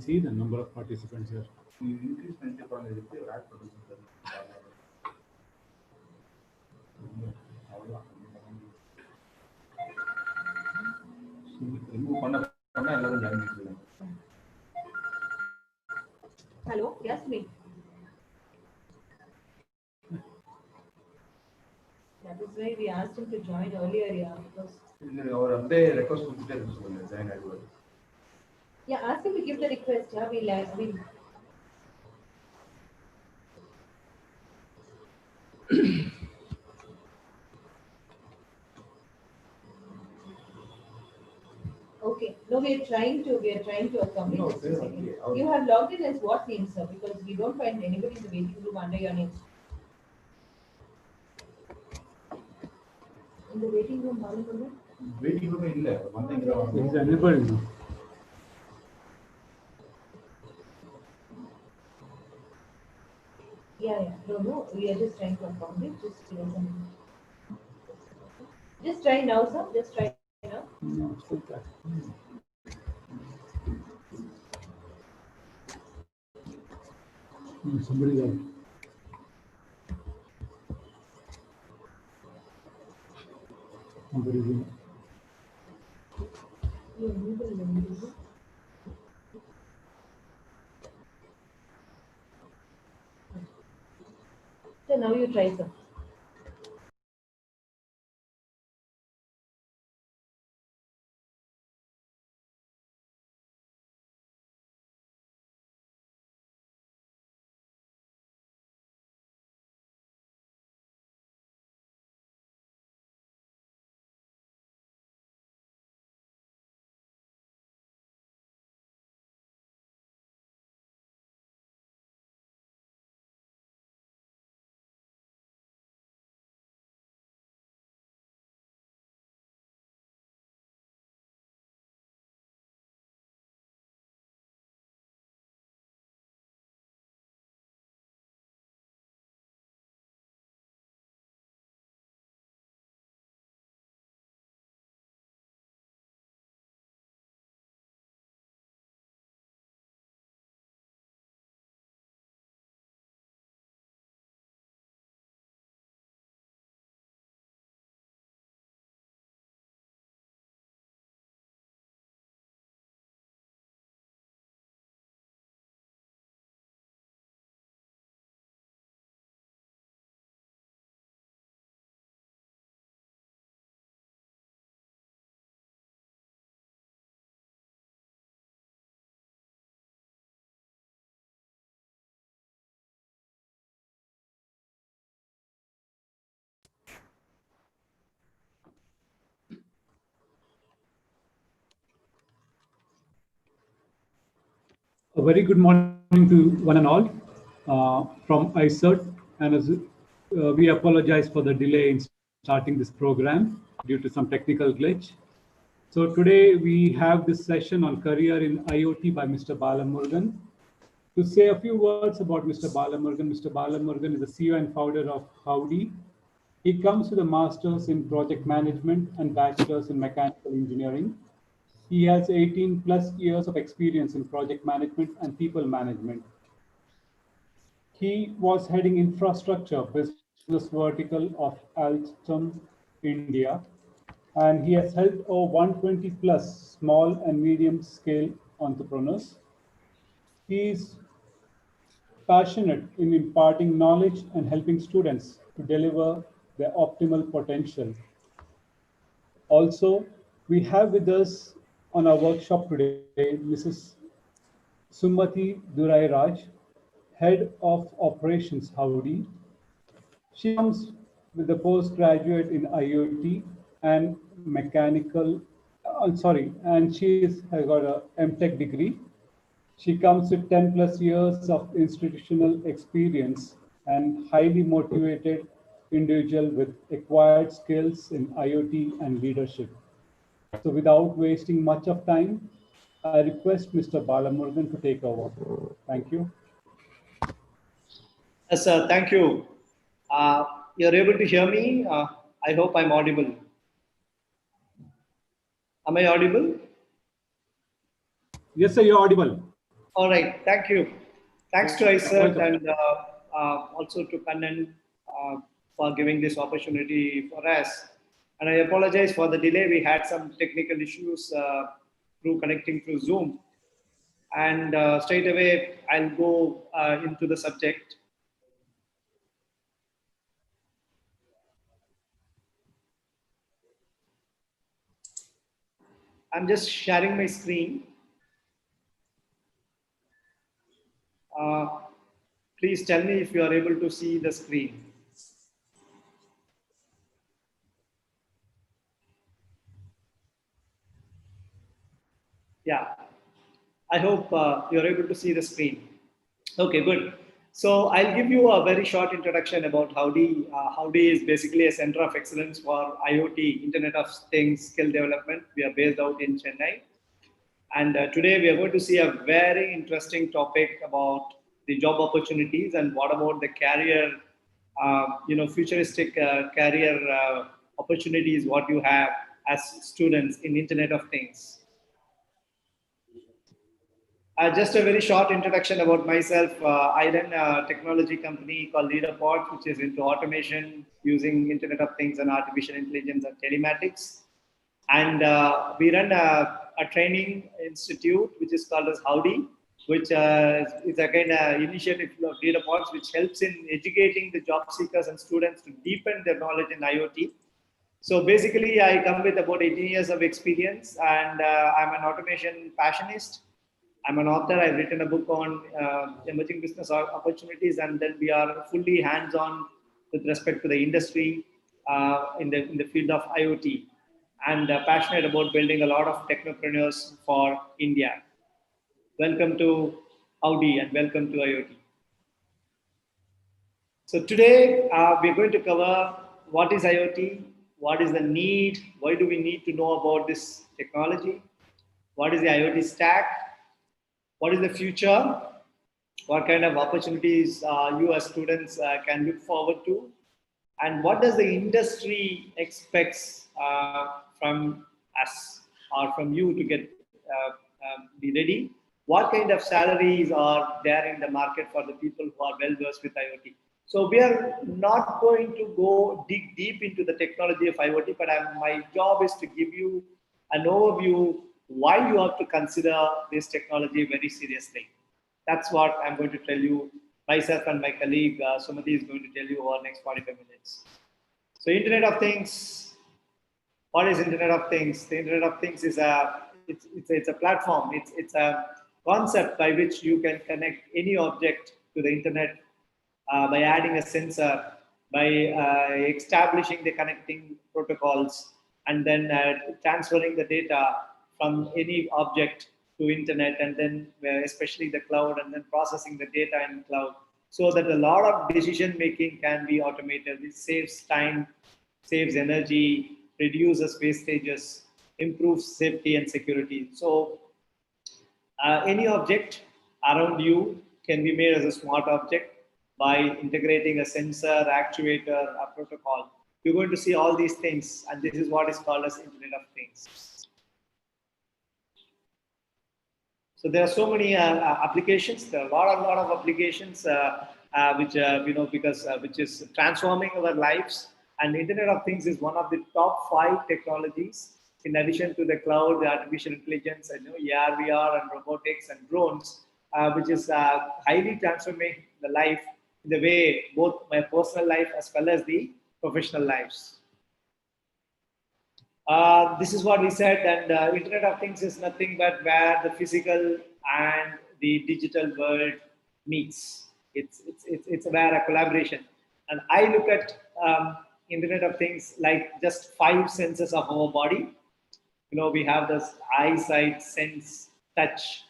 See the number of participants here. Hello, yes, me. That is why we asked him to join earlier, yeah, because. Yeah, ask him to give the request. Yeah, we'll. Okay. No, we are trying to accommodate. No, Just a second. You have logged in as what name, sir? Because we don't find anybody in the waiting room under your name. In the waiting room, Balamurugan? Waiting room illa. One thing Is anybody now? Yeah. No. We are just trying to accommodate. Just give us a minute. Just try now, sir. Just try now. No, still that. Somebody else. Somebody else. So now you try, sir. A very good morning to one and all from ICERT, and we apologize for the delay in starting this program due to some technical glitch. So today we have this session on career in IoT by Mr. Balamurugan. To say a few words about Mr. Balamurugan is the CEO and founder of HowDIY. He comes with a master's in project management and bachelor's in mechanical engineering. He has 18 plus years of experience in project management and people management. He was heading infrastructure business vertical of Alstom India, and he has helped over 120 plus small and medium scale entrepreneurs. He is passionate in imparting knowledge and helping students to deliver their optimal potential. Also, we have with us on our workshop today Mrs. Sumati Durai Raj, Head of Operations HowDIY. She comes with a postgraduate in IoT and and has got a MTech degree. She comes with 10 plus years of institutional experience and highly motivated individual with acquired skills in IoT and leadership. So without wasting much of time, I request Mr. Balamurugan to take over. Thank you. Yes, sir. Thank you. You're able to hear me? I hope I'm audible. Am I audible? Yes, sir, you're audible. All right, thank you. Thanks to ICERT Welcome. and also to Kannan for giving this opportunity for us. And I apologize for the delay. We had some technical issues through connecting through Zoom. And straight away, I'll go into the subject. I'm just sharing my screen. Uh, Please tell me if you are able to see the screen. Yeah, I hope you're able to see the screen. Okay, good. So I'll give you a very short introduction about HowDIY. HowDIY is basically a center of excellence for IoT, Internet of Things skill development. We are based out in Chennai. And today we are going to see a very interesting topic about the job opportunities and what about the career, futuristic career opportunities, what you have as students in Internet of Things. Just a very short introduction about myself. I run a technology company called LeaderPod, which is into automation using Internet of Things and artificial intelligence and telematics. And we run a training institute, which is called as HowDIY, which is again an initiative of LeaderPods, which helps in educating the job seekers and students to deepen their knowledge in IoT. So basically, I come with about 18 years of experience, and I'm an automation passionist. I'm an author. I've written a book on emerging business opportunities, and then we are fully hands-on with respect to the industry in the field of IoT, and passionate about building a lot of technopreneurs for India. Welcome to Howdy and welcome to IoT. So today we're going to cover what is IoT, what is the need, why do we need to know about this technology, what is the IoT stack, what is the future, what kind of opportunities you as students can look forward to, and what does the industry expects from us or from you to get be ready. What kind of salaries are there in the market for the people who are well versed with IoT? So we are not going to go dig deep into the technology of IoT, but my job is to give you an overview why you have to consider this technology very seriously. That's what I'm going to tell you. Myself and my colleague Sumati is going to tell you over the next 45 minutes. So Internet of Things. What is Internet of Things? The Internet of Things is it's a platform. It's a concept by which you can connect any object to the internet by adding a sensor, by establishing the connecting protocols, and then transferring the data from any object to internet, and then especially the cloud, and then processing the data in cloud, so that a lot of decision making can be automated. It saves time, saves energy, reduces wastages, improves safety and security. So any object around you can be made as a smart object by integrating a sensor, actuator, a protocol. You're going to see all these things, and this is what is called as Internet of Things. So there are so many applications. There are a lot of applications which which is transforming our lives. And the Internet of Things is one of the top 5 technologies. In addition to the cloud, the artificial intelligence, AR, VR, and robotics and drones, which is highly transforming the life in the way both my personal life as well as the professional lives. This is what we said, and Internet of Things is nothing but where the physical and the digital world meets. It's where a collaboration. And I look at Internet of Things like just 5 senses of our body. We have this eyesight, sense, touch,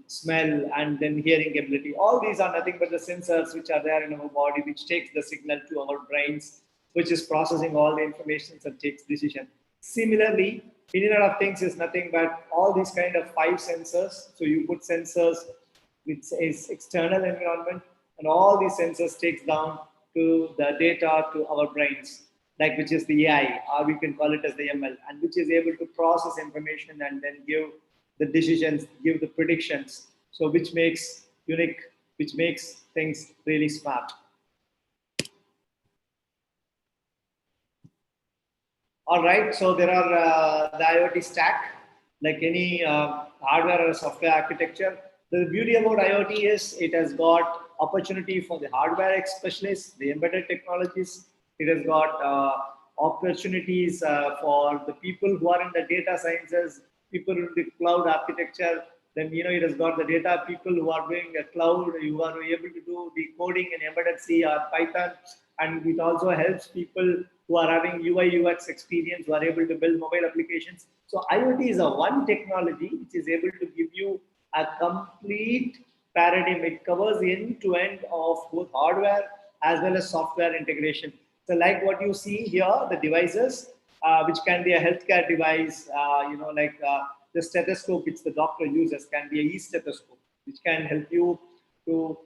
smell, and then hearing ability. All these are nothing but the sensors which are there in our body, which takes the signal to our brains, which is processing all the information and takes decision. Similarly, Internet of Things is nothing but all these kind of 5 sensors. So you put sensors, which is external environment, and all these sensors takes down to the data to our brains. like which is the AI, or we can call it as the ML, and which is able to process information and then give the decisions, give the predictions. So which makes unique, which makes things really smart. All right, so there are the IoT stack, like any hardware or software architecture. The beauty about IoT is it has got opportunity for the hardware specialists, the embedded technologies. It has got opportunities for the people who are in the data sciences, people in the cloud architecture. Then it has got the data people who are doing a cloud, who are able to do the coding in embedded C or Python, and it also helps people who are having UI UX experience, who are able to build mobile applications. So IoT is a one technology which is able to give you a complete paradigm. It covers end to end of both hardware as well as software integration. So like what you see here, the devices, which can be a healthcare device, the stethoscope which the doctor uses can be a e-stethoscope, which can help you to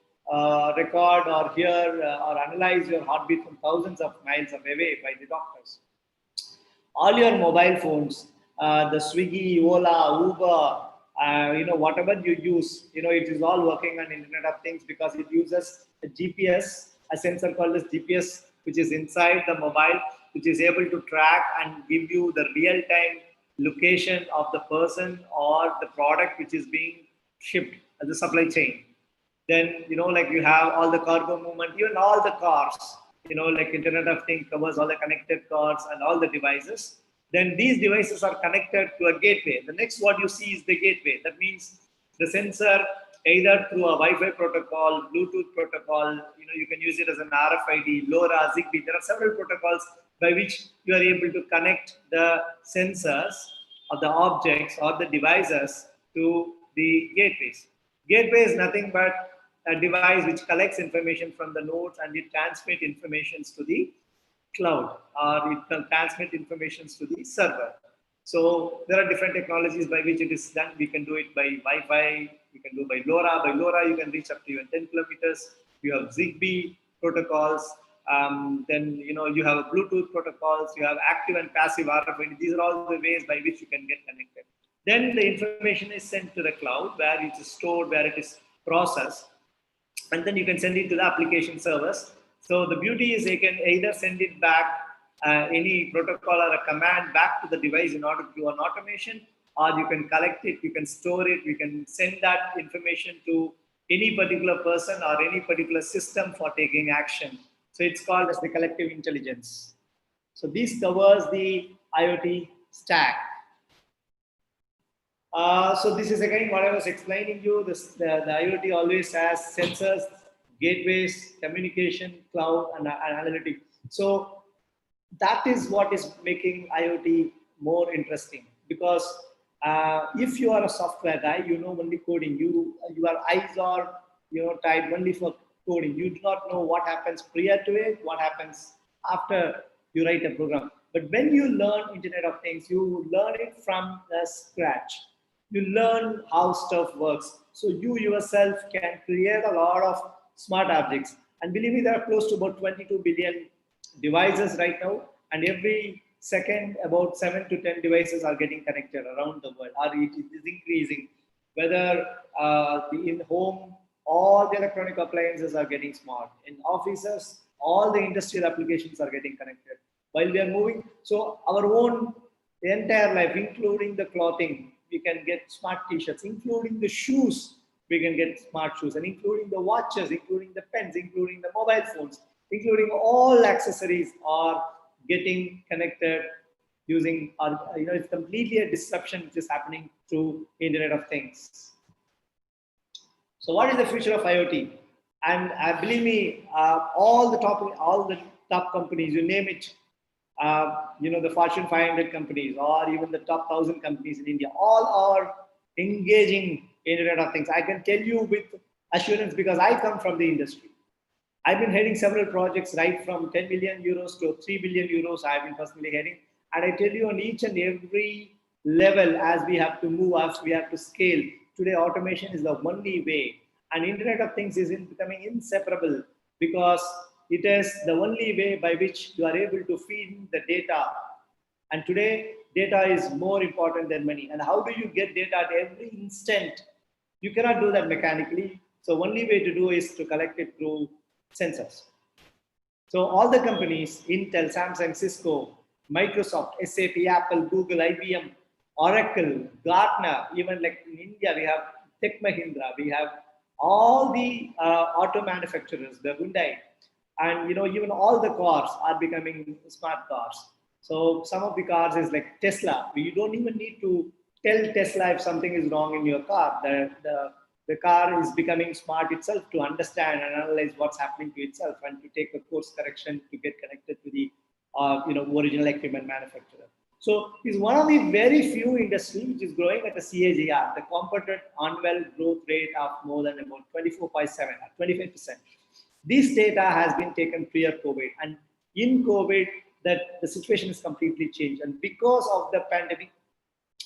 record or hear or analyze your heartbeat from thousands of miles away by the doctors. All your mobile phones, the Swiggy, Ola, Uber, whatever you use, it is all working on Internet of Things because it uses a GPS, a sensor called as GPS, which is inside the mobile, which is able to track and give you the real-time location of the person or the product which is being shipped as a supply chain. Then, like you have all the cargo movement, even all the cars, like Internet of Things covers all the connected cars and all the devices. Then these devices are connected to a gateway. The next what you see is the gateway. That means the sensor, either through a Wi-Fi protocol, Bluetooth protocol, you can use it as an RFID, LoRa, Zigbee. There are several protocols by which you are able to connect the sensors or the objects or the devices to the gateways. Gateway is nothing but a device which collects information from the nodes and it transmits information to the cloud, or it can transmit information to the server. So there are different technologies by which it is done. We can do it by Wi-Fi, we can do by LoRa. By LoRa, you can reach up to even 10 kilometers. You have Zigbee protocols. Then you have Bluetooth protocols. You have active and passive RFID. These are all the ways by which you can get connected. Then the information is sent to the cloud, where it is stored, where it is processed, and then you can send it to the application servers. So the beauty is they can either send it back, any protocol or a command back to the device in order to do an automation, or you can collect it, you can store it, you can send that information to any particular person or any particular system for taking action. So it's called as the collective intelligence. So this covers the IoT stack. So this is again what I was explaining you. The IoT always has sensors, gateways, communication, cloud, and analytics. So that is what is making IoT more interesting, because if you are a software guy, you know only coding. Your eyes are tied only for coding. You do not know what happens prior to it, what happens after you write a program. But when you learn Internet of Things, you learn it from scratch. You learn how stuff works. So you yourself can create a lot of smart objects. And believe me, there are close to about 22 billion devices right now. And every second, about 7 to 10 devices are getting connected around the world, or it is increasing. Whether in home, all the electronic appliances are getting smart. In offices, all the industrial applications are getting connected. While we are moving, so our own entire life, including the clothing, we can get smart t-shirts, including the shoes, we can get smart shoes, and including the watches, including the pens, including the mobile phones, including all accessories are getting connected using, it's completely a disruption which is happening through Internet of Things. So what is the future of IoT? And believe me, all the top companies, you name it, the Fortune 500 companies or even the top 1,000 companies in India, all are engaging Internet of Things. I can tell you with assurance because I come from the industry. I've been heading several projects right from 10 million euros to 3 billion euros. I've been personally heading. And I tell you on each and every level, as we have to move, as we have to scale, today automation is the only way. And Internet of Things is becoming inseparable because It is the only way by which you are able to feed the data. And today, data is more important than money. And how do you get data at every instant? You cannot do that mechanically. So only way to do is to collect it through sensors. So all the companies, Intel, Samsung, Cisco, Microsoft, SAP, Apple, Google, IBM, Oracle, Gartner, even like in India, we have Tech Mahindra, we have all the auto manufacturers, the Hyundai, and even all the cars are becoming smart cars. So some of the cars is like Tesla. You don't even need to tell Tesla if something is wrong in your car. The car is becoming smart itself to understand and analyze what's happening to itself and to take a course correction to get connected to the original equipment manufacturer. So it's one of the very few industry which is growing at a CAGR, the compounded annual growth rate of more than about 24.7 or 25%. This data has been taken pre-COVID, and in COVID, that the situation is completely changed. And because of the pandemic,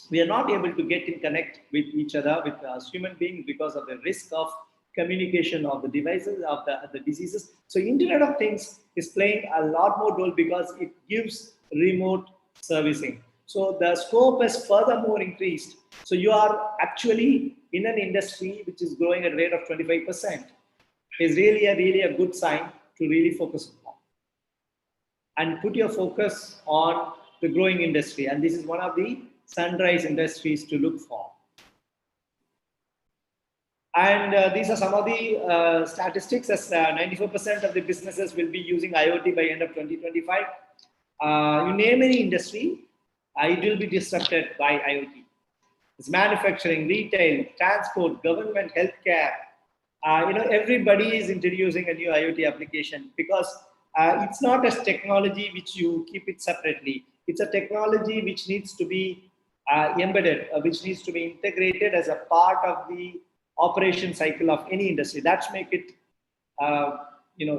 we are not able to get in connect with each other with as human beings because of the risk of communication of the devices of the diseases. So Internet of Things is playing a lot more role because it gives remote servicing. So the scope has furthermore increased. So you are actually in an industry which is growing at a rate of 25%. Is really a good sign to really focus on and put your focus on the growing industry. And this is one of the sunrise industries to look for. And these are some of the statistics, as 94% of the businesses will be using IoT by end of 2025. You name any industry, it will be disrupted by IoT. It's manufacturing, retail, transport, government, healthcare. Everybody is introducing a new IoT application because it's not a technology which you keep it separately. It's a technology which needs to be embedded, which needs to be integrated as a part of the operation cycle of any industry. That's make it,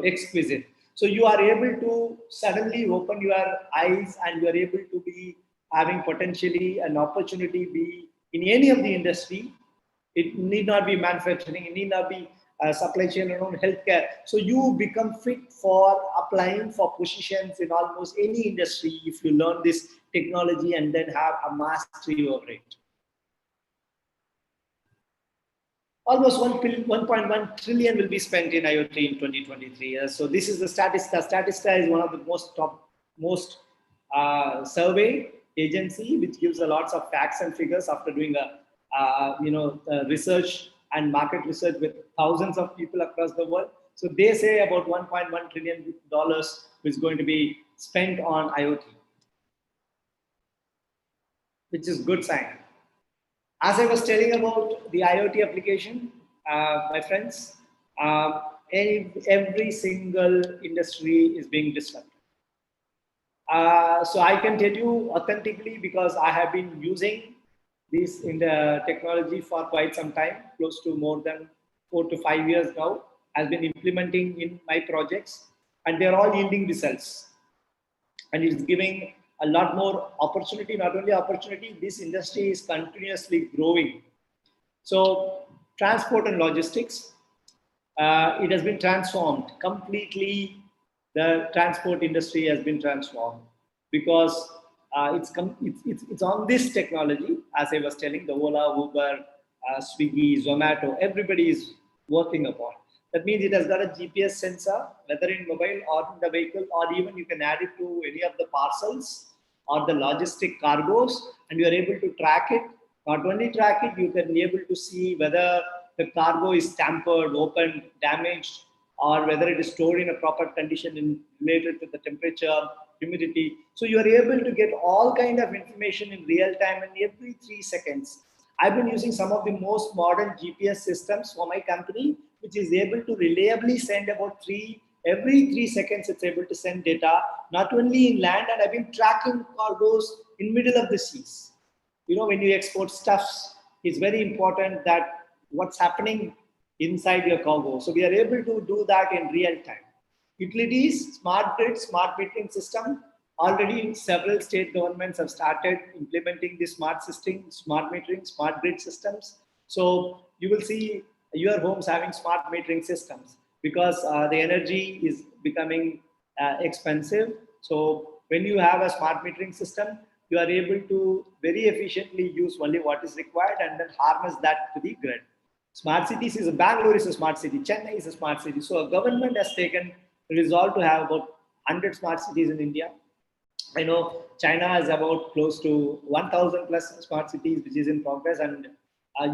exquisite. So you are able to suddenly open your eyes and you are able to be having potentially an opportunity be in any of the industry. It need not be manufacturing, it need not be supply chain around healthcare. So you become fit for applying for positions in almost any industry if you learn this technology and then have a mastery over it. Almost 1.1 trillion will be spent in IoT in 2023. So this is the Statista. Statista is one of the most survey agency which gives a lots of facts and figures after doing a research and market research with thousands of people across the world. So they say about $1.1 trillion is going to be spent on IoT, which is good sign. As I was telling about the IoT application, my friends, every single industry is being disrupted. So I can tell you authentically because I have been using this in the technology for quite some time, close to more than 4 to 5 years now, has been implementing in my projects, and they're all yielding results. And it's giving a lot more opportunity, not only opportunity, this industry is continuously growing. So transport and logistics, it has been transformed completely. The transport industry has been transformed because it's on this technology, as I was telling, the Ola, Uber, Swiggy, Zomato, everybody is working upon. That means it has got a GPS sensor, whether in mobile or in the vehicle, or even you can add it to any of the parcels or the logistic cargoes, and you are able to track it. Not only track it, you can be able to see whether the cargo is tampered, opened, damaged, or whether it is stored in a proper condition related to the temperature, humidity. So you are able to get all kind of information in real time and every 3 seconds. I've been using some of the most modern GPS systems for my company, which is able to reliably send about every 3 seconds. It's able to send data, not only in land, and I've been tracking cargoes in middle of the seas. When you export stuffs, it's very important that what's happening inside your cargo. So we are able to do that in real time. Utilities, smart grid, smart metering system. Already several state governments have started implementing the smart system, smart metering, smart grid systems. So you will see your homes having smart metering systems. because the energy is becoming expensive. So when you have a smart metering system, you are able to very efficiently use only what is required and then harness that to the grid. Smart cities is Bangalore is a smart city, Chennai is a smart city. So a government has taken resolve to have about 100 smart cities in India. I know China has about close to 1,000 plus smart cities, which is in progress, and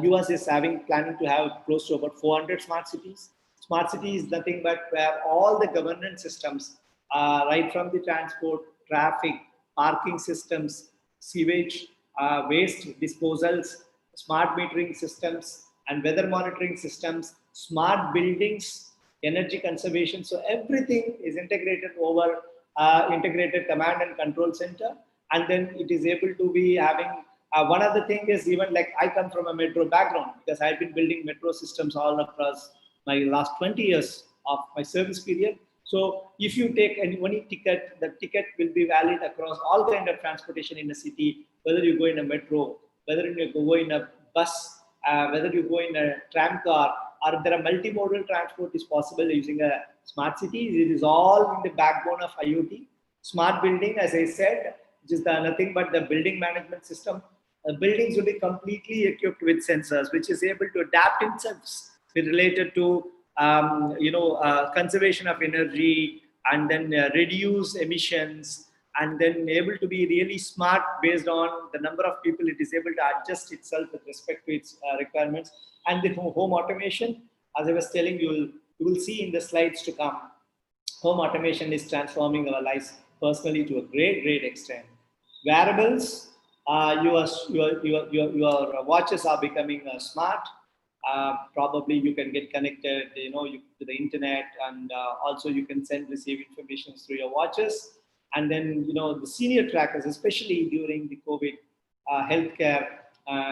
US is having planning to have close to about 400 smart cities. Smart city is nothing but where all the governance systems, right from the transport, traffic, parking systems, sewage, waste disposals, smart metering systems, and weather monitoring systems, smart buildings, energy conservation. So everything is integrated over integrated command and control center, and then it is able to be having one other thing is even like I come from a metro background because I've been building metro systems all across my last 20 years of my service period. So if you take any ticket, the ticket will be valid across all kind of transportation in a city, whether you go in a metro, whether you go in a bus, whether you go in a tram car, or there are multimodal transport is possible using a smart city. It is all in the backbone of IoT. Smart building, as I said, which is nothing but the building management system. Buildings will be completely equipped with sensors, which is able to adapt themselves related to conservation of energy, and then reduce emissions, and then able to be really smart based on the number of people. It is able to adjust itself with respect to its requirements. And the home automation, as I was telling you, you will see in the slides to come, home automation is transforming our lives personally to a great extent. Wearables, your watches are becoming smart. Probably you can get connected, to the internet, and also you can receive information through your watches. And then, the senior trackers, especially during the COVID healthcare,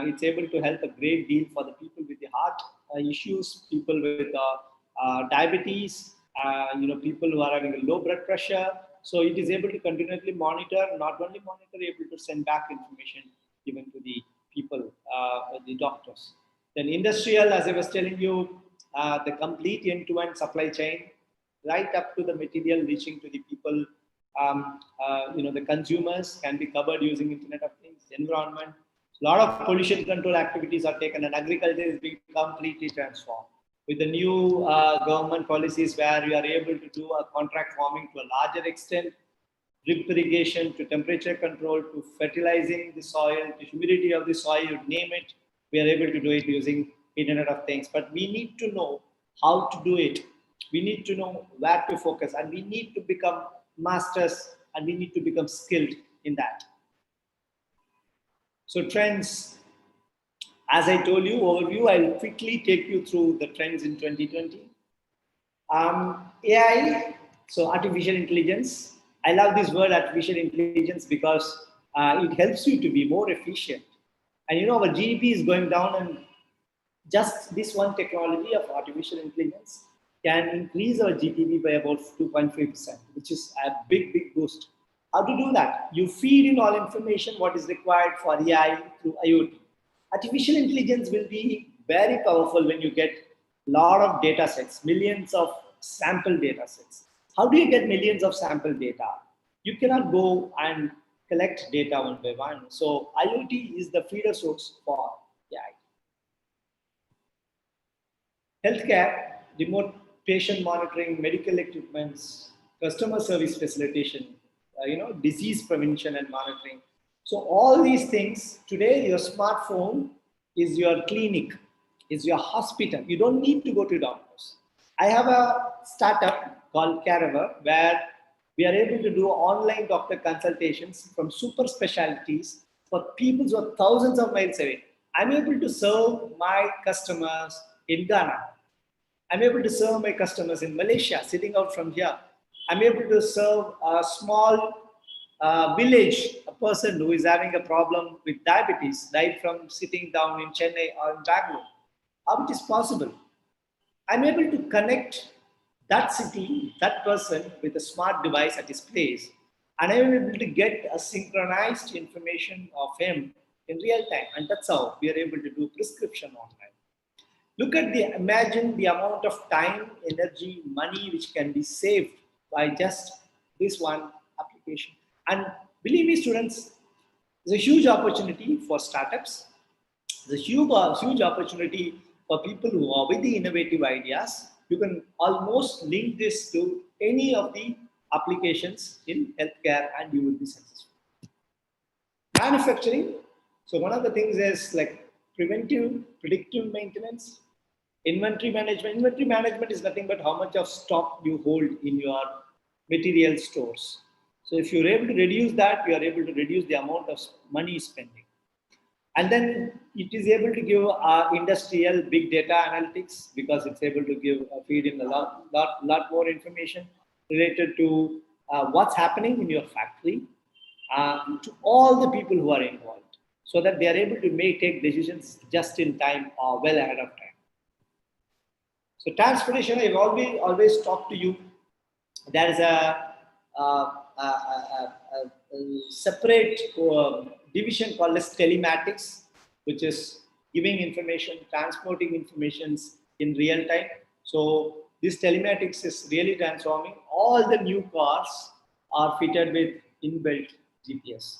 it's able to help a great deal for the people with the heart issues, people with diabetes, people who are having a low blood pressure. So it is able to continuously monitor, not only monitor, able to send back information even to the people, the doctors. Then industrial, as I was telling you, the complete end-to-end supply chain, right up to the material reaching to the people, the consumers can be covered using Internet of Things. Environment, a lot of pollution control activities are taken, and agriculture is being completely transformed with the new government policies where we are able to do a contract farming to a larger extent, drip irrigation to temperature control to fertilizing the soil to humidity of the soil, you name it. We are able to do it using Internet of Things. But we need to know how to do it. We need to know where to focus, and we need to become masters, and we need to become skilled in that. So trends, as I told you, overview, I'll quickly take you through the trends in 2020. AI, so artificial intelligence. I love this word artificial intelligence because it helps you to be more efficient. And our GDP is going down, and just this one technology of artificial intelligence can increase our GDP by about 2.5%, which is a big boost. How to do that? You feed in all information what is required for AI through IoT. Artificial intelligence will be very powerful when you get a lot of data sets, millions of sample data sets. How do you get millions of sample data? You cannot go and collect data one by one. So IoT is the feeder source for AI. Healthcare, remote patient monitoring, medical equipments, customer service facilitation, disease prevention and monitoring. So all these things, today your smartphone is your clinic, is your hospital. You don't need to go to doctors. I have a startup called Caraver where we are able to do online doctor consultations from super specialties for people who are thousands of miles away. I'm able to serve my customers in Ghana. I'm able to serve my customers in Malaysia, sitting out from here. I'm able to serve a small village, a person who is having a problem with diabetes, right from sitting down in Chennai or in Bangalore. How it is possible? I'm able to connect that city, that person with a smart device at his place, and I'm able to get a synchronized information of him in real time. And that's how we are able to do prescription online. Imagine the amount of time, energy, money which can be saved by just this one application. And believe me, students, there's a huge opportunity for startups. There's a huge opportunity for people who are with the innovative ideas. You can almost link this to any of the applications in healthcare and you will be successful. Manufacturing. So one of the things is like predictive maintenance, inventory management. Inventory management is nothing but how much of stock you hold in your material stores. So if you're able to reduce that, you are able to reduce the amount of money spending. And then it is able to give industrial big data analytics because it's able to feed in a lot more information related to what's happening in your factory to all the people who are involved, so that they are able to take decisions just in time or well ahead of time. So transportation, I've always talked to you. There is a separate division called as telematics, which is giving information, transporting informations in real time. So this telematics is really transforming. All the new cars are fitted with inbuilt GPS.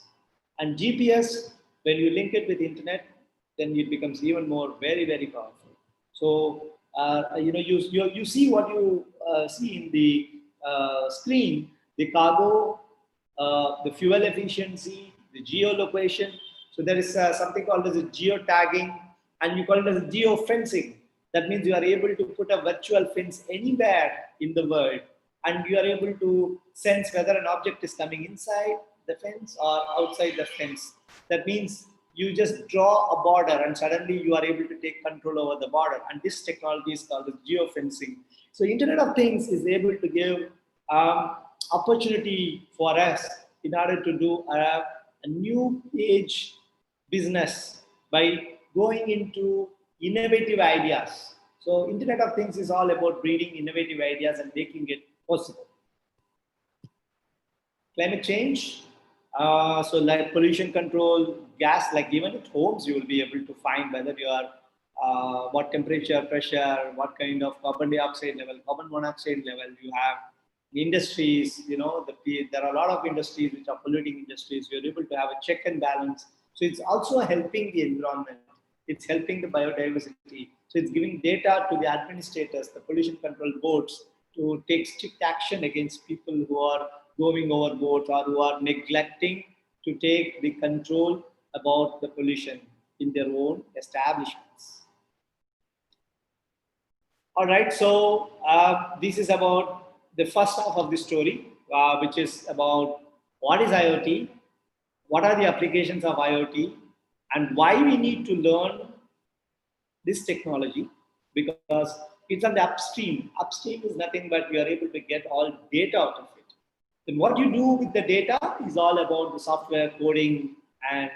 And GPS, when you link it with internet, then it becomes even more very powerful. So you see what you see in the screen, the cargo, the fuel efficiency, the geolocation. So there is something called as a geotagging, and you call it as geofencing. That means you are able to put a virtual fence anywhere in the world, and you are able to sense whether an object is coming inside the fence or outside the fence. That means you just draw a border and suddenly you are able to take control over the border. And this technology is called geofencing. So Internet of Things is able to give opportunity for us in order to do a new age business by going into innovative ideas. So Internet of Things is all about breeding innovative ideas and making it possible. Climate change, so like pollution control, gas, like even at homes, you will be able to find whether you are, what temperature, pressure, what kind of carbon dioxide level, carbon monoxide level you have. Industries, there are a lot of industries which are polluting industries. You're able to have a check and balance. So it's also helping the environment. It's helping the biodiversity. So it's giving data to the administrators, the pollution control boards, to take strict action against people who are going overboard or who are neglecting to take the control about the pollution in their own establishments. All right, so this is about the first half of the story, which is about what is IoT, what are the applications of IoT, and why we need to learn this technology, because it's on the upstream. Upstream is nothing but we are able to get all data out of it. Then what you do with the data is all about the software coding and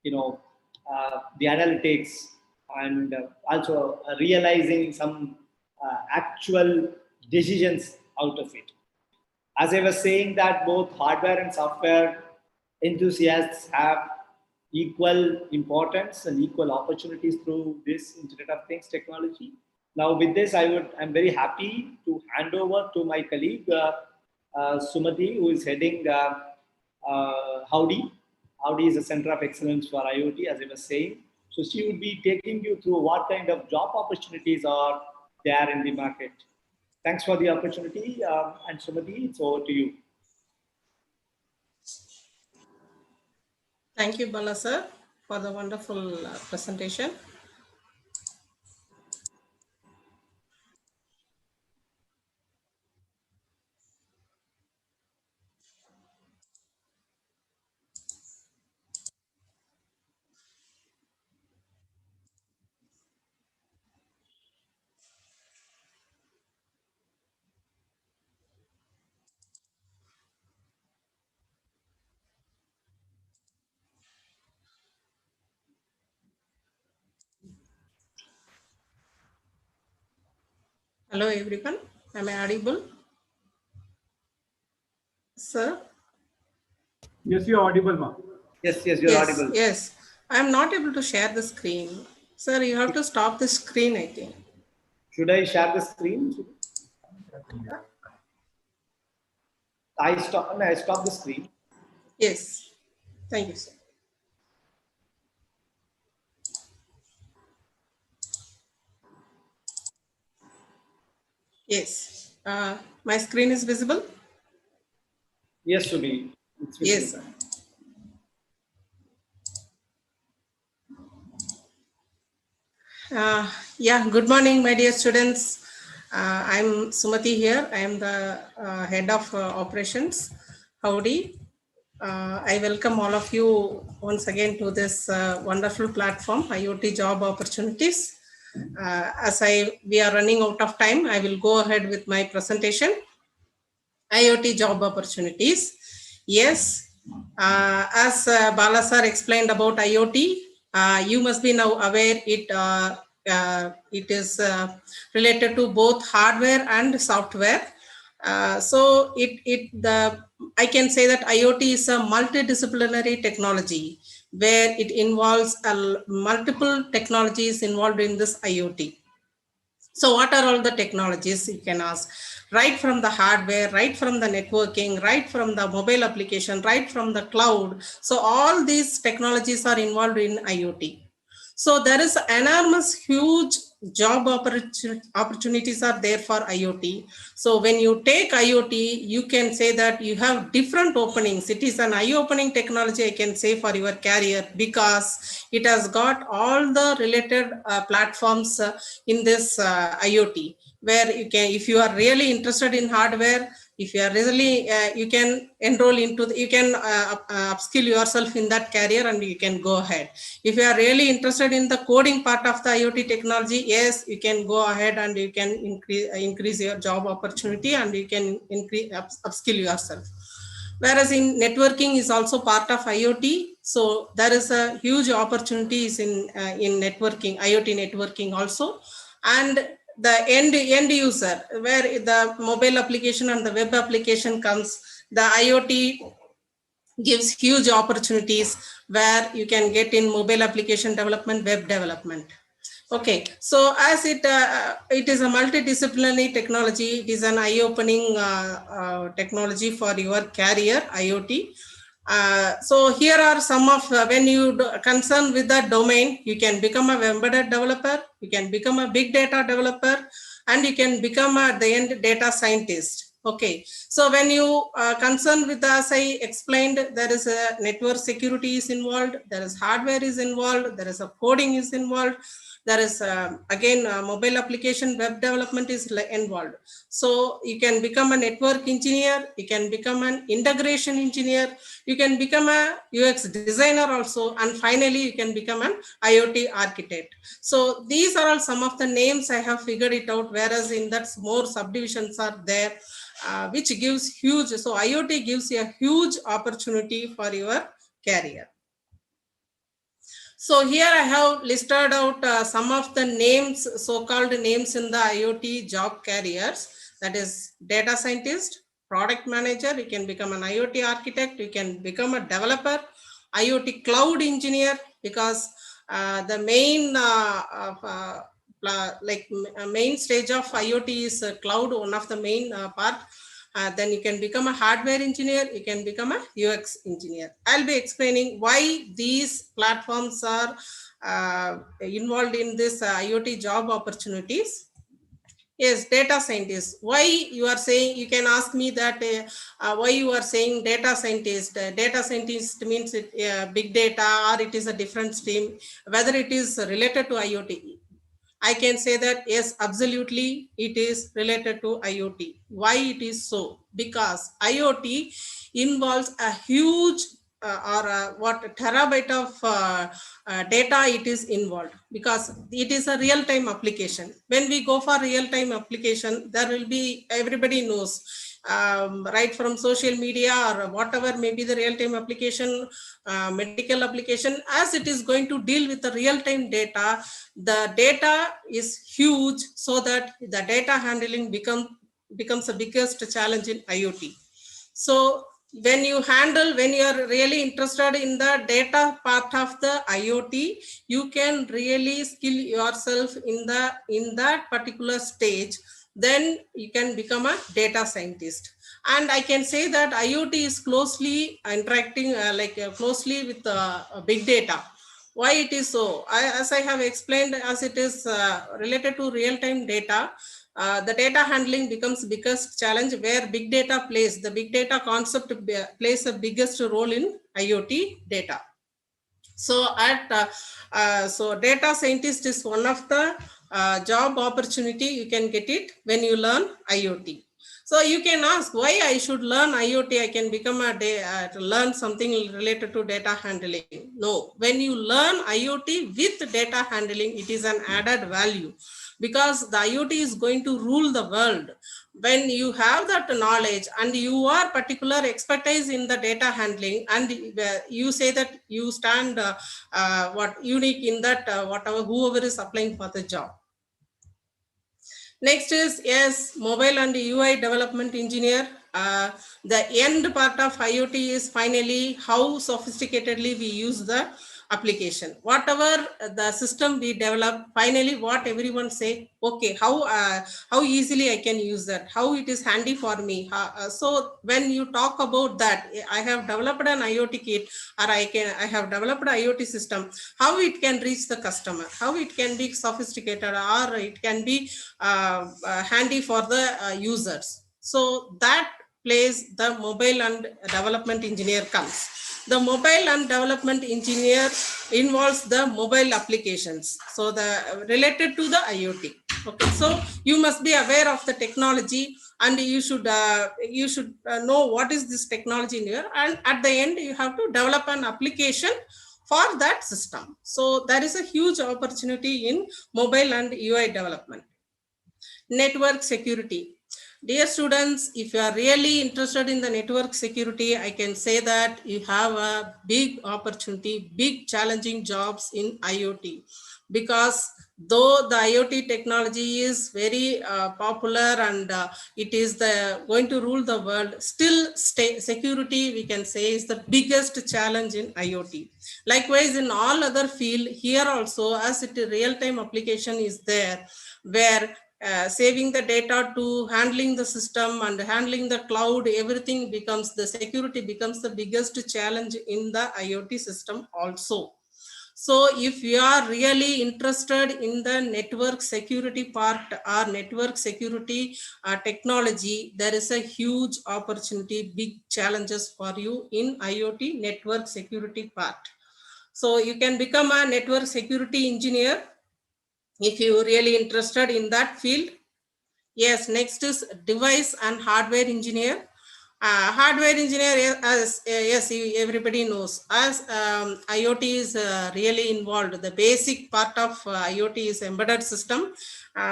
the analytics, and also realizing some actual decisions out of it. As I was saying, that both hardware and software enthusiasts have equal importance and equal opportunities through this Internet of Things technology. Now, with this, I'm very happy to hand over to my colleague Sumati, who is heading HowDIY. HowDIY is a center of excellence for IoT, as I was saying. So she would be taking you through what kind of job opportunities are there in the market. Thanks for the opportunity, and Sumati, it's over to you. Thank you, Bala sir, for the wonderful presentation. Hello, everyone. Am I audible? Sir? Yes, you're audible, ma. Yes, you're audible. Yes. I am not able to share the screen. Sir, you have to stop the screen, I think. Should I share the screen? I stop the screen. Yes. Thank you, sir. Yes. My screen is visible? Yes, Shubhi. It's Yes, visible. sir. Yeah, good morning, my dear students. I'm Sumati here. I am the head of operations. Howdy. I welcome all of you once again to this wonderful platform, IoT Job Opportunities. We are running out of time, I will go ahead with my presentation. IoT job opportunities. Yes, as Bala sir explained about IoT, you must be now aware it is related to both hardware and software. I can say that IoT is a multidisciplinary technology where it involves multiple technologies involved in this IoT. So what are all the technologies, you can ask? Right from the hardware, right from the networking, right from the mobile application, right from the cloud. So all these technologies are involved in IoT. So there is enormous, huge job opportunities are there for IoT. So when you take IoT, you can say that you have different openings. It is an eye-opening technology, I can say, for your career, because it has got all the related platforms in this IoT, where you can, if you are really interested in hardware, if you are really, you can enroll into, you can upskill yourself in that career and you can go ahead. If you are really interested in the coding part of the IoT technology, yes, you can go ahead and you can increase your job opportunity and you can upskill yourself. Whereas in networking is also part of IoT, so there is a huge opportunities in networking, IoT networking also, and the end user, where the mobile application and the web application comes, the IoT gives huge opportunities where you can get in mobile application development, web development. Okay, so as it is a multidisciplinary technology, it is an eye-opening technology for your career, IoT. So here are some of, when you concern with the domain, you can become a embedded developer, you can become a big data developer, and you can become at the end data scientist. Okay, so when you concern with, as I explained, there is a network security is involved, there is hardware is involved, there is a coding is involved, there is again mobile application web development is involved. So you can become a network engineer, you can become an integration engineer, you can become a UX designer also, and finally you can become an IoT architect. So these are all some of the names I have figured it out, whereas in that more subdivisions are there, which gives huge, so IoT gives you a huge opportunity for your career. So here I have listed out some of the names, so-called names in the IoT job careers. That is data scientist, product manager, you can become an IoT architect, you can become a developer, IoT cloud engineer, because the main main stage of IoT is cloud, one of the main part. Then you can become a hardware engineer, you can become a UX engineer. I'll be explaining why these platforms are involved in this IoT job opportunities. Yes, data scientist. Why you are saying, you can ask me that why you are saying data scientist. Data scientist means it, big data, or it is a different stream, whether it is related to IoT. I can say that yes, absolutely, it is related to IoT. Why it is so? Because IoT involves a huge what terabyte of data it is involved, because it is a real-time application. When we go for real-time application, there will be, everybody knows, right from social media or whatever may be the real-time application, medical application, as it is going to deal with the real-time data, the data is huge, so that the data handling becomes the biggest challenge in IoT. So when you are really interested in the data part of the IoT, you can really skill yourself in that particular stage. Then you can become a data scientist. And I can say that IoT is closely interacting, closely with big data. Why it is so? As I have explained, as it is related to real-time data, the data handling becomes biggest challenge, where big data plays. The big data concept plays the biggest role in IoT data. So so data scientist is one of the job opportunity you can get it when you learn IoT. So you can ask why I should learn IoT. I can become to learn something related to data handling. No, when you learn IoT with data handling, it is an added value, because the IoT is going to rule the world. When you have that knowledge and you are particular expertise in the data handling, and you say that you stand what unique in that whatever whoever is applying for the job. Next is, yes, mobile and UI development engineer. The end part of IoT is finally how sophisticatedly we use the application. Whatever the system we develop, finally what everyone say, okay, how easily I can use that, how it is handy for me. So when you talk about that, I have developed an IoT kit, or I have developed an IoT system, how it can reach the customer, how it can be sophisticated, or it can be handy for the users. So that place the mobile and development engineer comes. The mobile and development engineer involves the mobile applications, so the related to the IoT. Okay, so you must be aware of the technology, and you should know what is this technology in here, and at the end you have to develop an application for that system. So there is a huge opportunity in mobile and UI development. Network security. Dear students, if you are really interested in the network security, I can say that you have a big opportunity, big challenging jobs in IoT, because though the IoT technology is very popular, and it is going to rule the world, still security, we can say, is the biggest challenge in IoT. Likewise, in all other field, here also, as it real-time application is there, where saving the data to handling the system and handling the cloud, everything becomes, the security becomes the biggest challenge in the IoT system also. So if you are really interested in the network security part or network security technology, there is a huge opportunity, big challenges for you in IoT network security part. So you can become a network security engineer if you really interested in that field. Yes, next is device and hardware engineer. Hardware engineer, as yes, everybody knows, as IoT is really involved. The basic part of IoT is embedded system,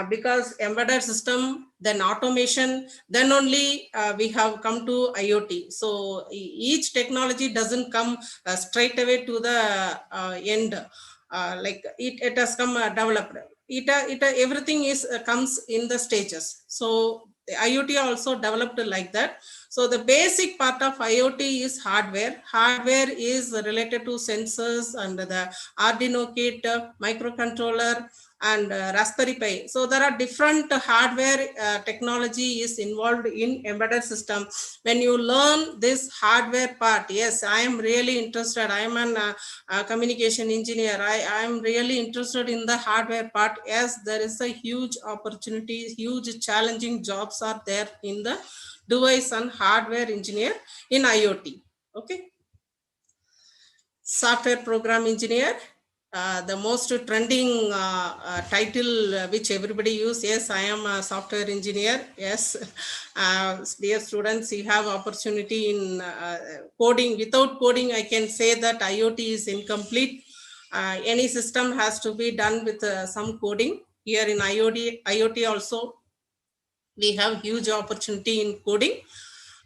because embedded system, then automation, then only we have come to IoT. So each technology doesn't come straight away to the end. Like it has come developed. Everything is comes in the stages. So the IoT also developed like that. So the basic part of IoT is hardware. Hardware is related to sensors and the Arduino kit, microcontroller, and Raspberry Pi. So there are different hardware technology is involved in embedded system. When you learn this hardware part, yes, I am really interested. I am an communication engineer. I am really interested in the hardware part. Yes, there is a huge opportunity, huge challenging jobs are there in the device and hardware engineer in IoT. Okay. Software program engineer, the most trending title which everybody use. Yes, I am a software engineer. Yes, dear students, you have opportunity in coding. Without coding, I can say that IoT is incomplete. Any system has to be done with some coding. Here in IoT also, we have huge opportunity in coding.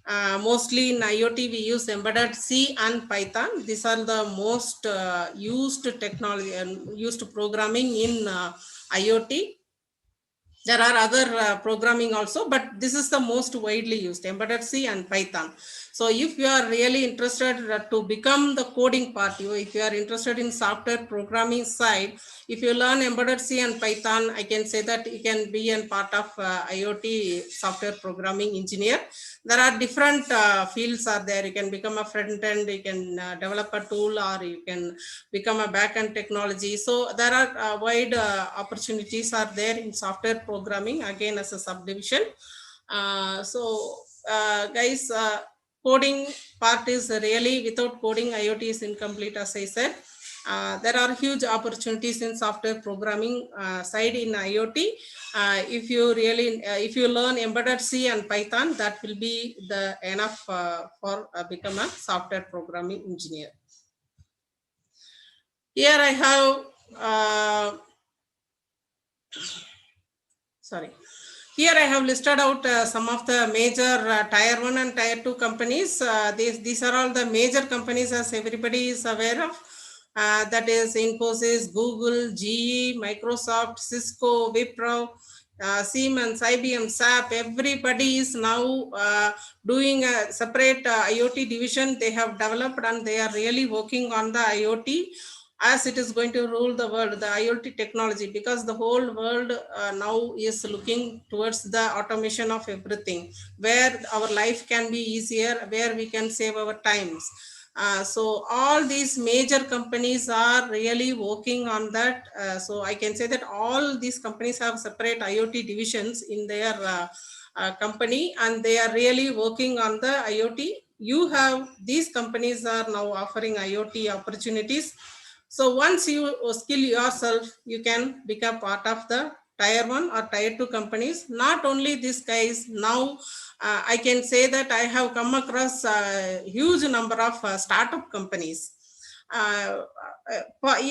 Mostly in IoT, we use embedded C and Python. These are the most used technology and used programming in IoT. There are other programming also, but this is the most widely used, embedded C and Python. So if you are really interested to become the coding part, if you are interested in software programming side, if you learn embedded C and Python, I can say that you can be a part of IoT software programming engineer. There are different fields are there. You can become a front end, you can develop a tool, or you can become a back-end technology. So there are wide opportunities are there in software programming, again as a subdivision. Guys, coding part is really, without coding, IoT is incomplete, as I said. There are huge opportunities in software programming side in IoT. If you learn embedded C and Python, that will be the enough for become a software programming engineer. Here I have, Here I have listed out some of the major tier 1 and tier 2 companies. These are all the major companies, as everybody is aware of. That is Infosys, Google, GE, Microsoft, Cisco, Wipro, Siemens, IBM, SAP. Everybody is now doing a separate IoT division they have developed, and they are really working on the IoT as it is going to rule the world, the IoT technology, because the whole world now is looking towards the automation of everything, where our life can be easier, where we can save our times. So all these major companies are really working on that. So I can say that all these companies have separate IoT divisions in their company, and they are really working on the IoT. These companies are now offering IoT opportunities. So once you skill yourself, you can become part of the tier 1 or tier 2 companies. Not only these guys, now I can say that I have come across a huge number of startup companies.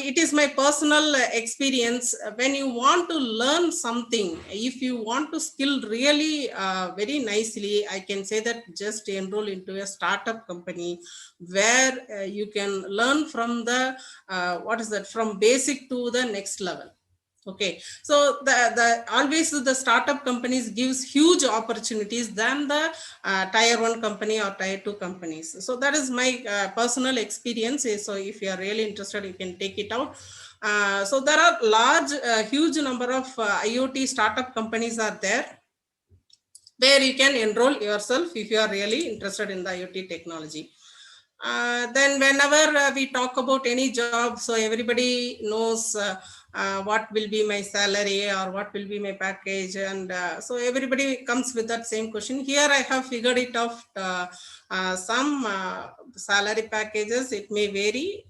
It is my personal experience. When you want to learn something, if you want to skill really very nicely, I can say that just enroll into a startup company where you can learn from the from basic to the next level. Okay, so the always the startup companies gives huge opportunities than the tier 1 company or tier 2 companies. So that is my personal experience. So if you are really interested, you can take it out. So there are huge number of IoT startup companies are there, where you can enroll yourself if you are really interested in the IoT technology. Then whenever we talk about any job, so everybody knows what will be my salary or what will be my package, and so everybody comes with that same question. Here I have figured it out. Some salary packages, it may vary.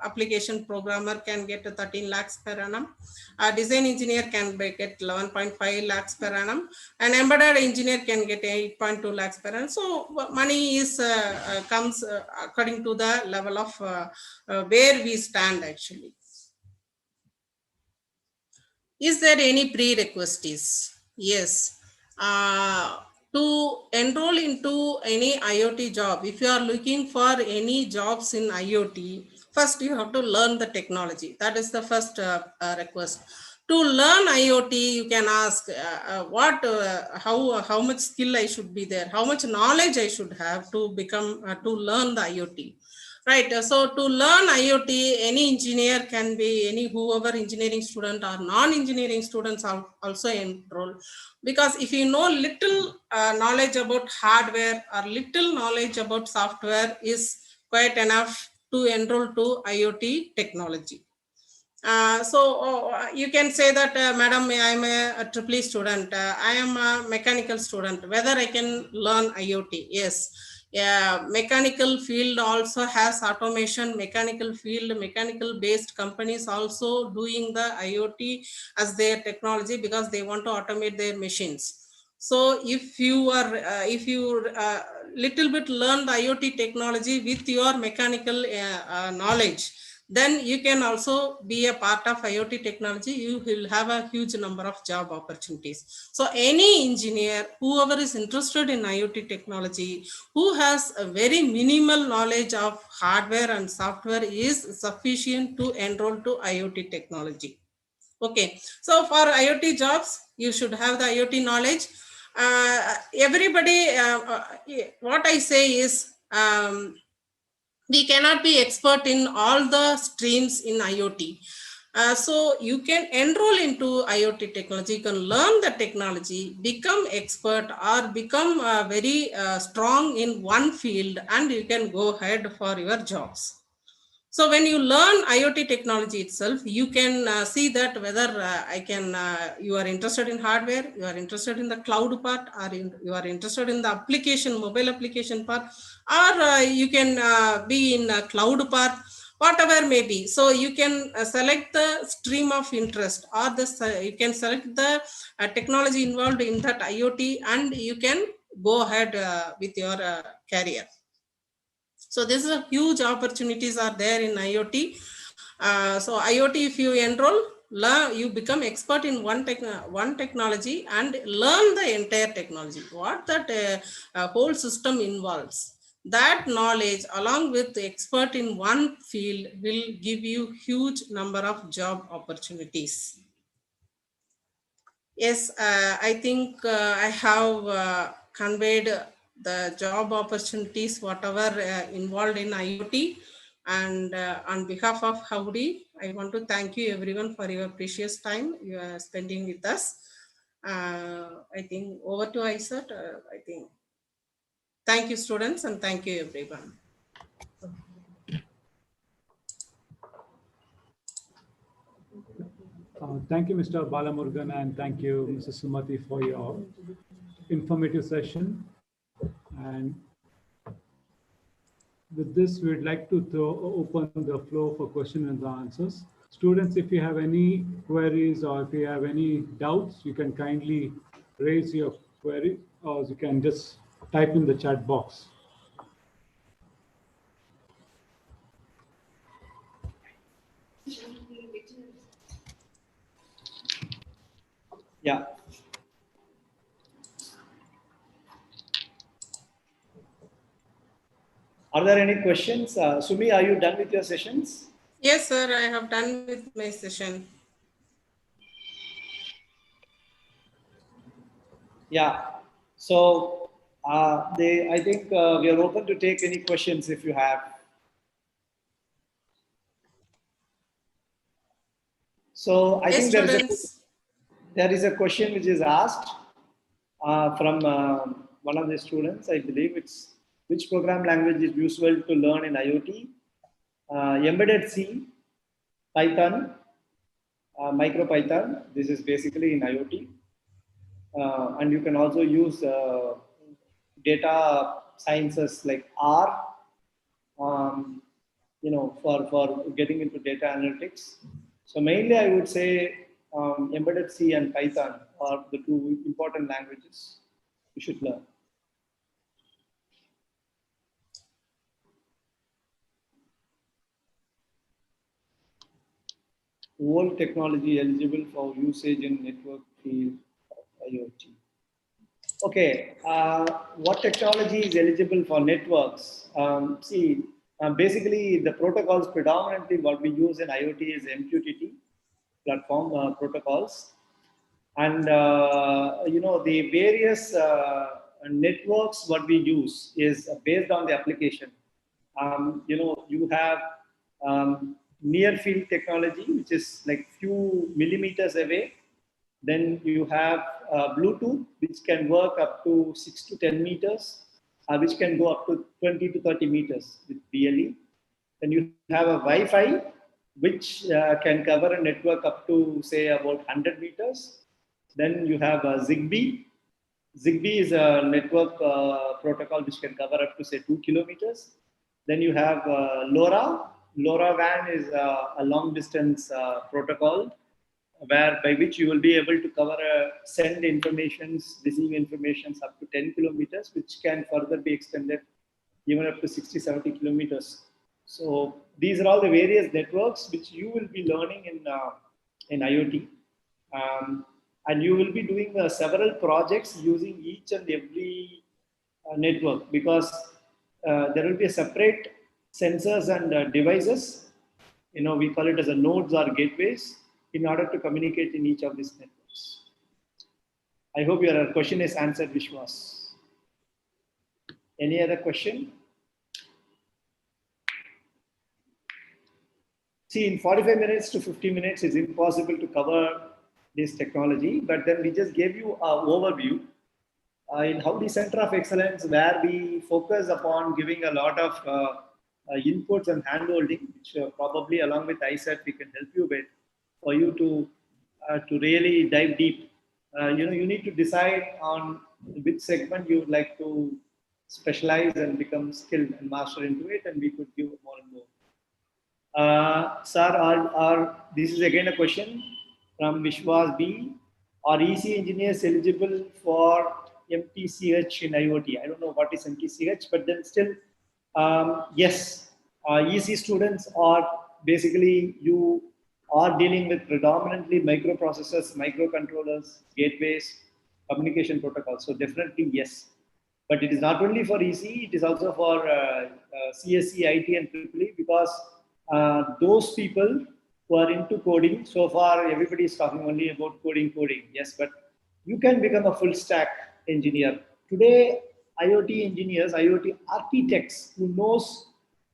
Application programmer can get 13 lakhs per annum. A design engineer can get 11.5 lakhs per annum. An embedded engineer can get 8.2 lakhs per annum. So money is comes according to the level of where we stand actually. Is there any prerequisites? Yes. To enroll into any IoT job, if you are looking for any jobs in IoT, first you have to learn the technology. That is the first request. To learn IoT, you can ask how much skill I should be there, how much knowledge I should have to become to learn the IoT. Right. So to learn IoT, any engineer can be whoever engineering student or non-engineering students are also enroll. Because if you know little knowledge about hardware or little knowledge about software is quite enough to enroll to IoT technology. You can say that, madam, I am a triple student. I am a mechanical student. Whether I can learn IoT? Yes. Yeah, mechanical field also has automation. Mechanical based companies also doing the IoT as their technology because they want to automate their machines. So if you little bit learn the IoT technology with your mechanical knowledge, then you can also be a part of IoT technology. You will have a huge number of job opportunities. So any engineer, whoever is interested in IoT technology, who has a very minimal knowledge of hardware and software is sufficient to enroll to IoT technology. Okay, so for IoT jobs, you should have the IoT knowledge. Everybody, what I say is, we cannot be expert in all the streams in IoT. So you can enroll into IoT technology, you can learn the technology, become expert or become very strong in one field, and you can go ahead for your jobs. So when you learn IoT technology itself, you can see that whether you are interested in hardware, you are interested in the cloud part, or you are interested in the application, mobile application part, or you can be in a cloud part, whatever may be. So you can select the stream of interest, or you can select the technology involved in that IoT, and you can go ahead with your career. So this is a huge opportunities are there in IoT. So IoT, if you enroll, you become expert in one technology and learn the entire technology, what that whole system involves. That knowledge along with the expert in one field will give you huge number of job opportunities. Yes, I think I have conveyed the job opportunities, whatever involved in IoT. And on behalf of HowDIY, I want to thank you everyone for your precious time you are spending with us. I think over to Isat. I think thank you, students, and thank you, everyone. Thank you, Mr. Balamurgan, and thank you, Mrs. Sumati, for your informative session. And with this, we'd like to open the floor for questions and answers. Students, if you have any queries or if you have any doubts, you can kindly raise your query, or you can just type in the chat box. Yeah. Are there any questions? Sumi, are you done with your sessions? Yes, sir, I have done with my session. Yeah. So I think we are open to take any questions if you have. So I think there is a question which is asked from one of the students. I believe it's which program language is usual to learn in IoT? Embedded C, Python, MicroPython. This is basically in IoT. And you can also use data sciences like R, for getting into data analytics. So mainly I would say embedded C and Python are the two important languages you should learn. Old technology eligible for usage in network field of IoT. Okay, what technology is eligible for networks? Basically the protocols predominantly what we use in IoT is MQTT platform protocols. And the various networks what we use is based on the application. You have near field technology, which is like few millimeters away. Then you have Bluetooth, which can work up to 6 to 10 meters, which can go up to 20 to 30 meters with BLE. Then you have a Wi-Fi, which can cover a network up to say about 100 meters. Then you have Zigbee. Zigbee is a network protocol which can cover up to say 2 kilometers. Then you have LoRa. LoRaWAN is a long distance protocol by which you will be able to cover send informations, receive informations up to 10 kilometers, which can further be extended even up to 60, 70 kilometers. So these are all the various networks which you will be learning in IoT. And you will be doing several projects using each and every network, because there will be a separate sensors and devices. We call it as a nodes or gateways. in order to communicate in each of these networks. I hope your question is answered, Vishwas. Any other question? See, in 45 minutes to 50 minutes, it's impossible to cover this technology, but then we just gave you an overview in HowDIY Center of Excellence, where we focus upon giving a lot of inputs and handholding, which probably along with ISET we can help you with, for you to really dive deep. You need to decide on which segment you would like to specialize and become skilled and master into it, and we could give more and more. Sir, this is again a question from Vishwas B. Are EC engineers eligible for MTCH in IoT? I don't know what is MTCH, but then still, yes, EC students are basically, you are dealing with predominantly microprocessors, microcontrollers, gateways, communication protocols. So definitely yes. But it is not only for EC, it is also for CSE, IT, and EEE, because those people who are into coding, so far everybody is talking only about coding, yes, but you can become a full stack engineer. Today, IoT engineers, IoT architects who knows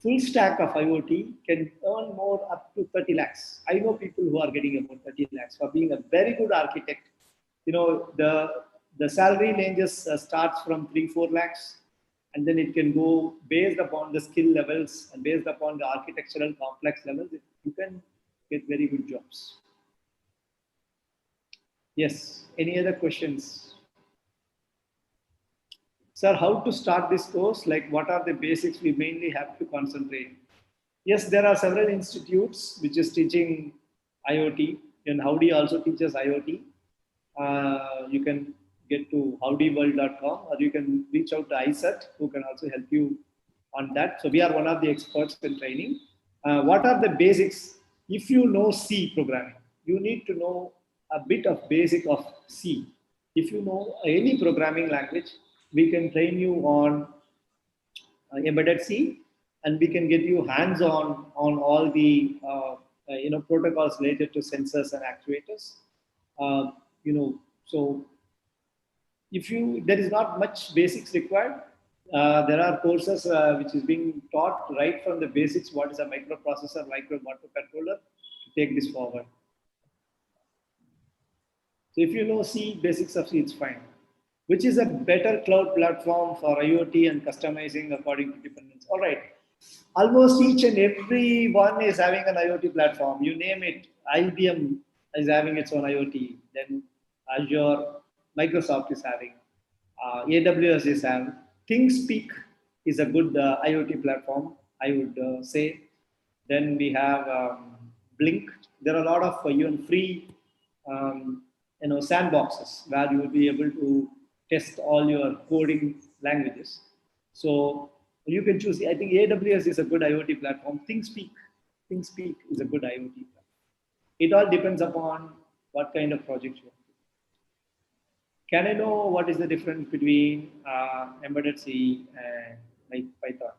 full stack of IoT can earn more up to 30 lakhs. I know people who are getting about 30 lakhs for being a very good architect. You know, the salary ranges starts from 3-4 lakhs, and then it can go based upon the skill levels and based upon the architectural complex levels. You can get very good jobs. Yes, any other questions? Sir, how to start this course? Like, what are the basics we mainly have to concentrate? Yes, there are several institutes which is teaching IoT, and HowDIY also teaches IoT. You can get to howdyworld.com, or you can reach out to ISET, who can also help you on that. So we are one of the experts in training. What are the basics? If you know C programming, you need to know a bit of basic of C. If you know any programming language, we can train you on embedded C, and we can get you hands-on on all the protocols related to sensors and actuators. So if there is not much basics required, there are courses which is being taught right from the basics. What is a microprocessor, microcontroller, to take this forward. So if you know C, basics of C, it's fine. Which is a better cloud platform for IoT and customizing according to dependence? All right. Almost each and every one is having an IoT platform. You name it. IBM is having its own IoT. Then Azure, Microsoft is having. AWS is having. ThinkSpeak is a good IoT platform, I would say. Then we have Blink. There are a lot of even free sandboxes where you will be able to test all your coding languages. So you can choose. I think AWS is a good IoT platform. ThinkSpeak is a good IoT platform. It all depends upon what kind of project you have. Can I know what is the difference between embedded C and Python?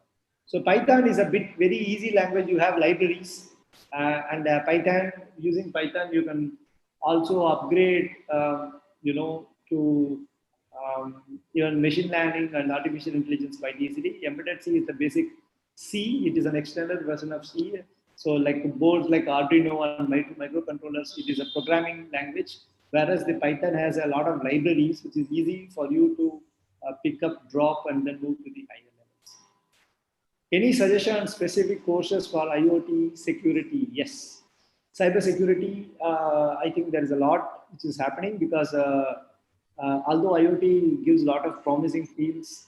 So Python is a very easy language. You have libraries, and using Python you can also upgrade, to even machine learning and artificial intelligence quite easily. Embedded C is the basic C. It is an extended version of C. So like boards like Arduino and microcontrollers, it is a programming language. Whereas the Python has a lot of libraries, which is easy for you to pick up, drop, and then move to the higher levels. Any suggestion on specific courses for IoT security? Yes. Cybersecurity, I think there is a lot which is happening because although IoT gives a lot of promising fields,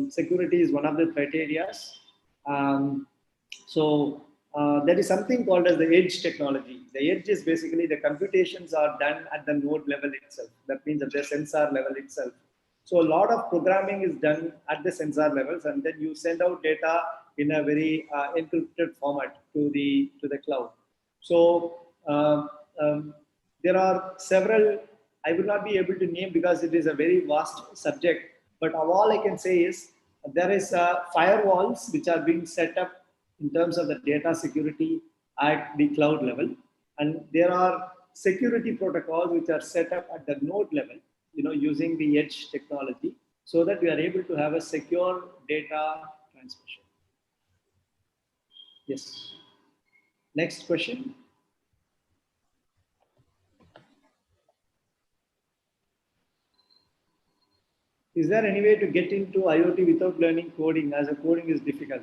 security is one of the threat areas. There is something called as the edge technology. The edge is basically the computations are done at the node level itself. That means at the sensor level itself. So a lot of programming is done at the sensor levels, and then you send out data in a very encrypted format to the cloud. So there are several. I will not be able to name because it is a very vast subject. But all I can say is there is firewalls which are being set up in terms of the data security at the cloud level, and there are security protocols which are set up at the node level, using the edge technology, so that we are able to have a secure data transmission. Yes. Next question. Is there any way to get into IoT without learning coding, as a coding is difficult?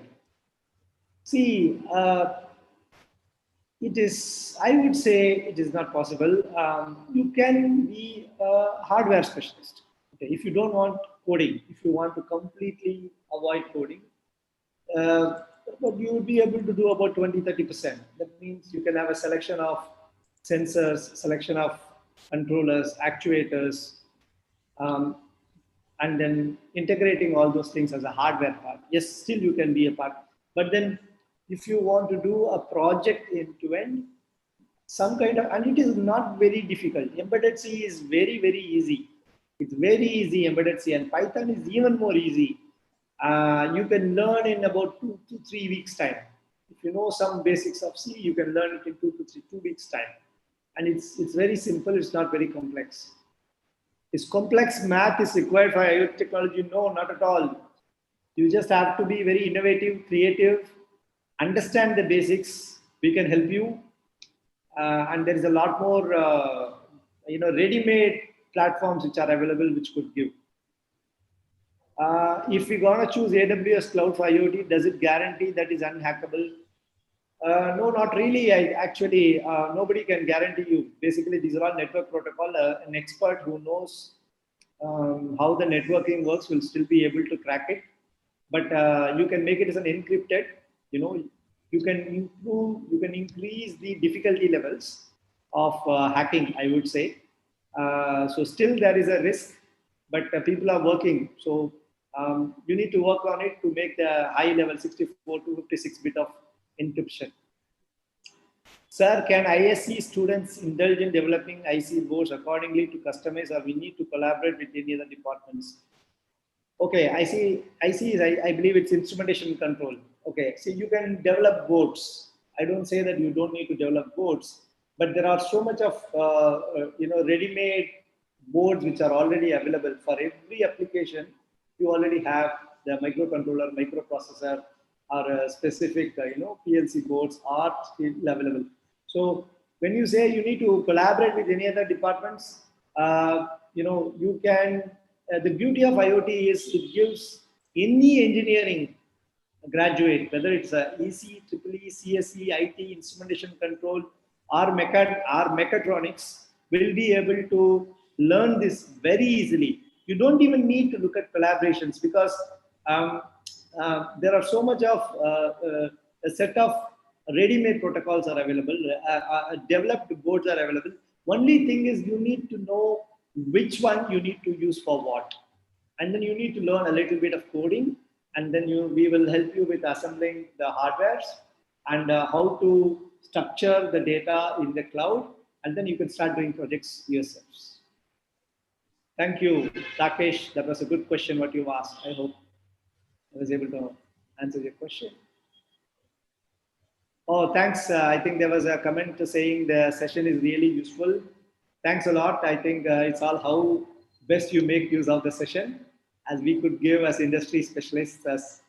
See, it is, I would say it is not possible. You can be a hardware specialist. Okay, if you don't want coding, if you want to completely avoid coding, but you would be able to do about 20-30%. That means you can have a selection of sensors, selection of controllers, actuators, and then integrating all those things as a hardware part. Yes, still you can be a part. But then if you want to do a project end to end, some kind of, and it is not very difficult. Embedded C is very, very easy. It's very easy, embedded C, and Python is even more easy. You can learn in about 2 to 3 weeks time. If you know some basics of C, you can learn it in 2 weeks time. And it's very simple, it's not very complex. Is complex math is required for IoT technology? No, not at all. You just have to be very innovative, creative, understand the basics. We can help you. And there is a lot more, ready-made platforms which are available, which could give. If we're going to choose AWS Cloud for IoT, does it guarantee that is unhackable? No, not really. Actually, nobody can guarantee you. Basically, these are all network protocol. An expert who knows how the networking works will still be able to crack it. But you can make it as an encrypted. You can increase the difficulty levels of hacking, I would say. So still there is a risk, but people are working. So you need to work on it to make the high level 64 to 56 bit of encryption. Sir, can ISC students indulge in developing IC boards accordingly to customize, or we need to collaborate with any other departments? Okay, IC is, I believe it's instrumentation control. Okay, so you can develop boards. I don't say that you don't need to develop boards, but there are so much of ready-made boards which are already available for every application. You already have the microcontroller, microprocessor, or a specific PLC boards are still available. So when you say you need to collaborate with any other departments, you can. The beauty of IoT is it gives any engineering graduate, whether it's a EC, EEE, CSE, IT, instrumentation control, or mechatronics, will be able to learn this very easily. You don't even need to look at collaborations, because there are so much of a set of ready-made protocols are available, developed boards are available. Only thing is you need to know which one you need to use for what. And then you need to learn a little bit of coding, and then we will help you with assembling the hardwares and how to structure the data in the cloud, and then you can start doing projects yourselves. Thank you, Rakesh. That was a good question what you asked. I hope I was able to answer your question. Oh, thanks. I think there was a comment saying the session is really useful. Thanks a lot. I think it's all how best you make use of the session, as we could give as industry specialists as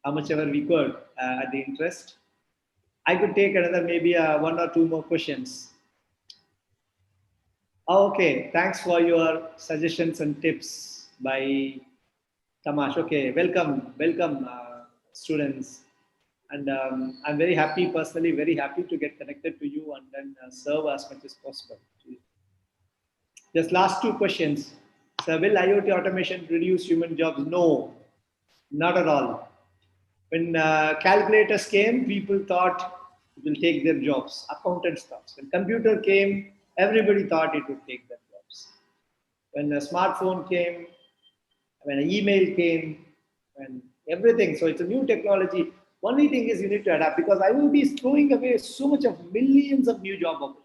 how much ever we could at the interest. I could take another maybe 1 or 2 more questions. Okay, thanks for your suggestions and tips by Tamash. Okay, welcome, students. And I'm very happy, personally, very happy to get connected to you and then serve as much as possible. Just last 2 questions. So will IoT automation reduce human jobs? No, not at all. When calculators came, people thought it will take their jobs. Accountants thought. When computer came, everybody thought it would take their jobs. When a smartphone came, when an email came, when everything. So it's a new technology. Only thing is you need to adapt, because IoT is throwing away so much of millions of new job opportunities.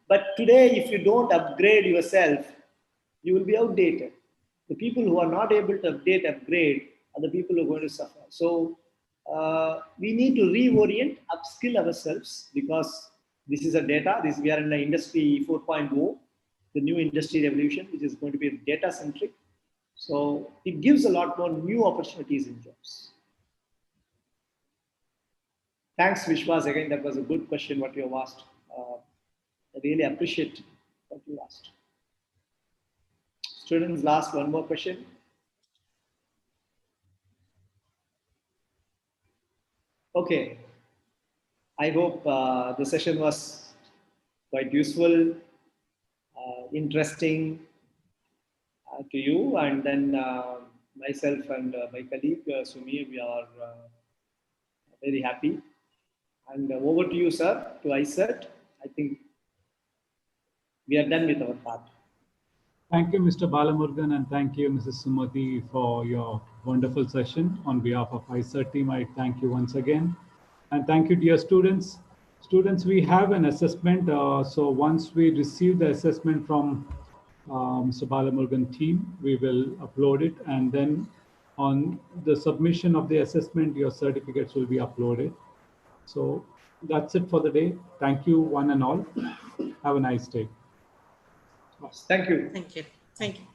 But today, if you don't upgrade yourself, you will be outdated. The people who are not able to upgrade are the people who are going to suffer. So we need to reorient, upskill ourselves, because This is a data. We are in the industry 4.0, the new industry revolution, which is going to be data centric. So it gives a lot more new opportunities in jobs. Thanks, Vishwas. Again, that was a good question what you have asked. I really appreciate what you asked. Students, last one more question. Okay. I hope the session was quite useful, interesting to you. And then myself and my colleague, Sumi, we are very happy. And over to you, sir, to ICERT. I think we are done with our part. Thank you, Mr. Balamurugan, and thank you, Mrs. Sumati, for your wonderful session. On behalf of ICERT team, I thank you once again. And thank you, dear students. Students, we have an assessment. So once we receive the assessment from Mr. Balamurugan team, we will upload it. And then on the submission of the assessment, your certificates will be uploaded. So that's it for the day. Thank you, one and all. Have a nice day. Thank you. Thank you. Thank you.